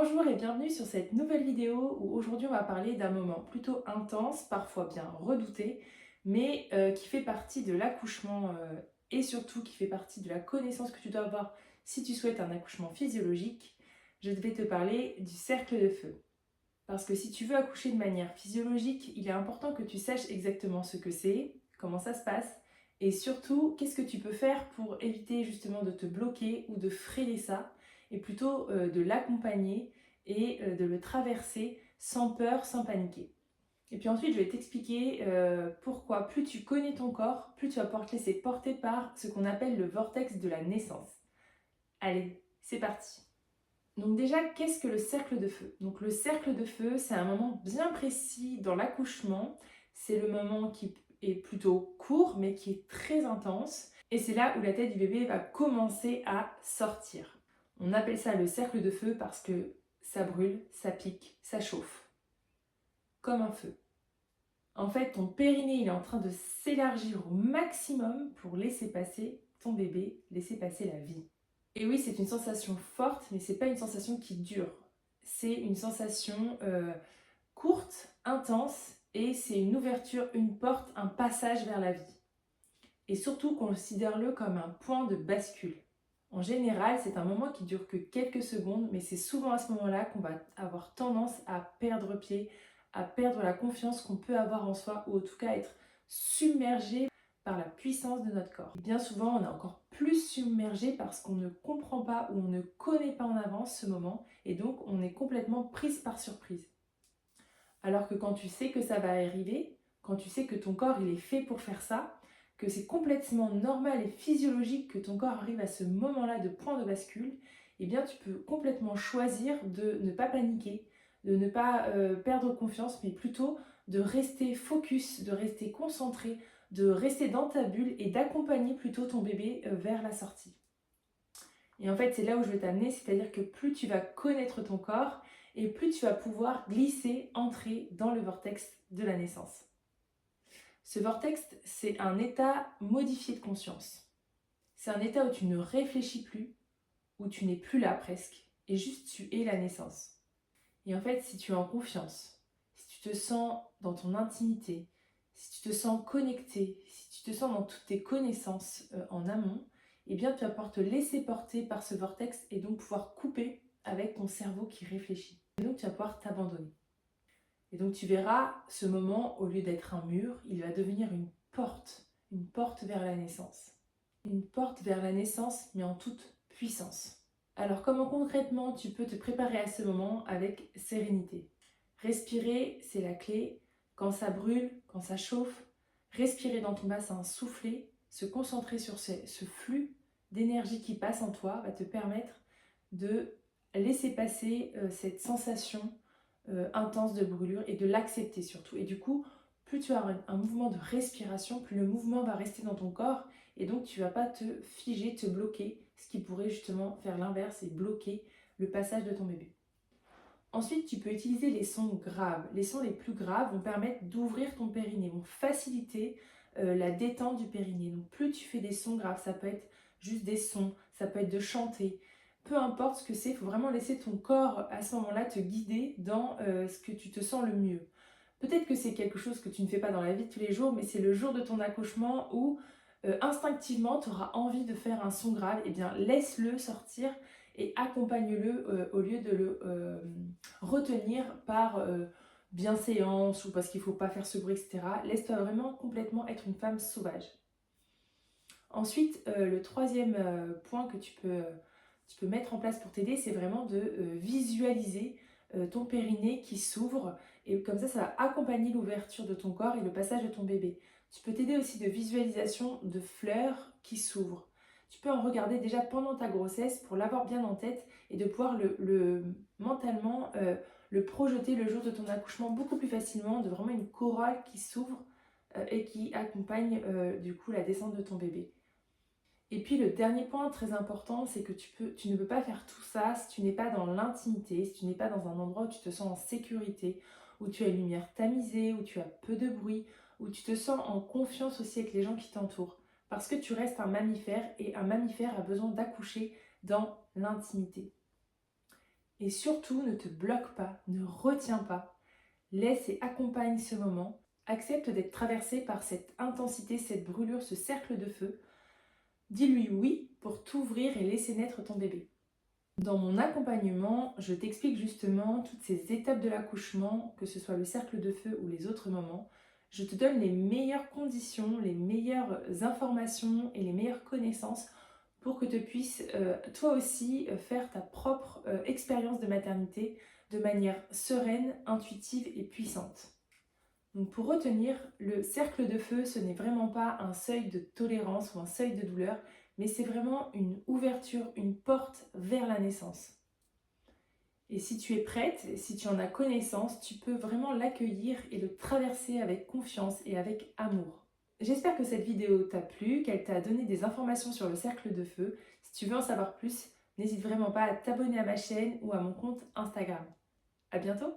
Bonjour et bienvenue sur cette nouvelle vidéo où aujourd'hui on va parler d'un moment plutôt intense, parfois bien redouté, mais qui fait partie de l'accouchement et surtout qui fait partie de la connaissance que tu dois avoir si tu souhaites un accouchement physiologique. Je vais te parler du cercle de feu. Parce que si tu veux accoucher de manière physiologique, il est important que tu saches exactement ce que c'est, comment ça se passe, et surtout qu'est-ce que tu peux faire pour éviter justement de te bloquer ou de freiner ça, et plutôt de l'accompagner et de le traverser sans peur, sans paniquer. Et puis ensuite, je vais t'expliquer pourquoi plus tu connais ton corps, plus tu vas pouvoir te laisser porter par ce qu'on appelle le vortex de la naissance. Allez, c'est parti! Donc déjà, qu'est-ce que le cercle de feu? Donc le cercle de feu, c'est un moment bien précis dans l'accouchement. C'est le moment qui est plutôt court, mais qui est très intense. Et c'est là où la tête du bébé va commencer à sortir. On appelle ça le cercle de feu parce que ça brûle, ça pique, ça chauffe. Comme un feu. En fait, ton périnée, il est en train de s'élargir au maximum pour laisser passer ton bébé, laisser passer la vie. Et oui, c'est une sensation forte, mais c'est pas une sensation qui dure. C'est une sensation courte, intense, et c'est une ouverture, une porte, un passage vers la vie. Et surtout, considère-le comme un point de bascule. En général, c'est un moment qui dure que quelques secondes, mais c'est souvent à ce moment-là qu'on va avoir tendance à perdre pied, à perdre la confiance qu'on peut avoir en soi, ou en tout cas être submergé par la puissance de notre corps. Et bien souvent, on est encore plus submergé parce qu'on ne comprend pas ou on ne connaît pas en avance ce moment, et donc on est complètement prise par surprise. Alors que quand tu sais que ça va arriver, quand tu sais que ton corps il est fait pour faire ça, que c'est complètement normal et physiologique que ton corps arrive à ce moment-là de point de bascule, eh bien tu peux complètement choisir de ne pas paniquer, de ne pas perdre confiance, mais plutôt de rester focus, de rester concentré, de rester dans ta bulle et d'accompagner plutôt ton bébé vers la sortie. Et en fait, c'est là où je veux t'amener, c'est-à-dire que plus tu vas connaître ton corps et plus tu vas pouvoir glisser, entrer dans le vortex de la naissance. Ce vortex, c'est un état modifié de conscience. C'est un état où tu ne réfléchis plus, où tu n'es plus là presque, et juste tu es la naissance. Et en fait, si tu es en confiance, si tu te sens dans ton intimité, si tu te sens connecté, si tu te sens dans toutes tes connaissances en amont, eh bien tu vas pouvoir te laisser porter par ce vortex et donc pouvoir couper avec ton cerveau qui réfléchit. Et donc tu vas pouvoir t'abandonner. Et donc tu verras ce moment, au lieu d'être un mur, il va devenir une porte vers la naissance. Une porte vers la naissance, mais en toute puissance. Alors comment concrètement tu peux te préparer à ce moment avec sérénité? Respirer, c'est la clé. Quand ça brûle, quand ça chauffe, respirer dans ton bassin, souffler, se concentrer sur ce flux d'énergie qui passe en toi va te permettre de laisser passer cette sensation intense de brûlure et de l'accepter surtout. Et du coup, plus tu as un mouvement de respiration, plus le mouvement va rester dans ton corps et donc tu ne vas pas te figer, te bloquer, ce qui pourrait justement faire l'inverse et bloquer le passage de ton bébé. Ensuite, tu peux utiliser les sons graves. Les sons les plus graves vont permettre d'ouvrir ton périnée, vont faciliter la détente du périnée. Donc plus tu fais des sons graves, ça peut être juste des sons, ça peut être de chanter, peu importe ce que c'est, il faut vraiment laisser ton corps à ce moment-là te guider dans ce que tu te sens le mieux. Peut-être que c'est quelque chose que tu ne fais pas dans la vie de tous les jours, mais c'est le jour de ton accouchement où instinctivement tu auras envie de faire un son grave, et bien laisse-le sortir et accompagne-le au lieu de le retenir par bienséance ou parce qu'il ne faut pas faire ce bruit, etc. Laisse-toi vraiment complètement être une femme sauvage. Ensuite, le troisième point que tu peux mettre en place pour t'aider, c'est vraiment de visualiser ton périnée qui s'ouvre et comme ça va accompagner l'ouverture de ton corps et le passage de ton bébé. Tu peux t'aider aussi de visualisation de fleurs qui s'ouvrent. Tu peux en regarder déjà pendant ta grossesse pour l'avoir bien en tête et de pouvoir mentalement le projeter le jour de ton accouchement beaucoup plus facilement, de vraiment une corolle qui s'ouvre et qui accompagne du coup la descente de ton bébé. Et puis le dernier point très important, c'est que tu ne peux pas faire tout ça si tu n'es pas dans l'intimité, si tu n'es pas dans un endroit où tu te sens en sécurité, où tu as une lumière tamisée, où tu as peu de bruit, où tu te sens en confiance aussi avec les gens qui t'entourent. Parce que tu restes un mammifère et un mammifère a besoin d'accoucher dans l'intimité. Et surtout, ne te bloque pas, ne retiens pas. Laisse et accompagne ce moment. Accepte d'être traversé par cette intensité, cette brûlure, ce cercle de feu. Dis-lui oui pour t'ouvrir et laisser naître ton bébé. Dans mon accompagnement, je t'explique justement toutes ces étapes de l'accouchement, que ce soit le cercle de feu ou les autres moments. Je te donne les meilleures conditions, les meilleures informations et les meilleures connaissances pour que tu puisses toi aussi faire ta propre expérience de maternité de manière sereine, intuitive et puissante. Donc pour retenir, le cercle de feu, ce n'est vraiment pas un seuil de tolérance ou un seuil de douleur, mais c'est vraiment une ouverture, une porte vers la naissance. Et si tu es prête, si tu en as connaissance, tu peux vraiment l'accueillir et le traverser avec confiance et avec amour. J'espère que cette vidéo t'a plu, qu'elle t'a donné des informations sur le cercle de feu. Si tu veux en savoir plus, n'hésite vraiment pas à t'abonner à ma chaîne ou à mon compte Instagram. À bientôt!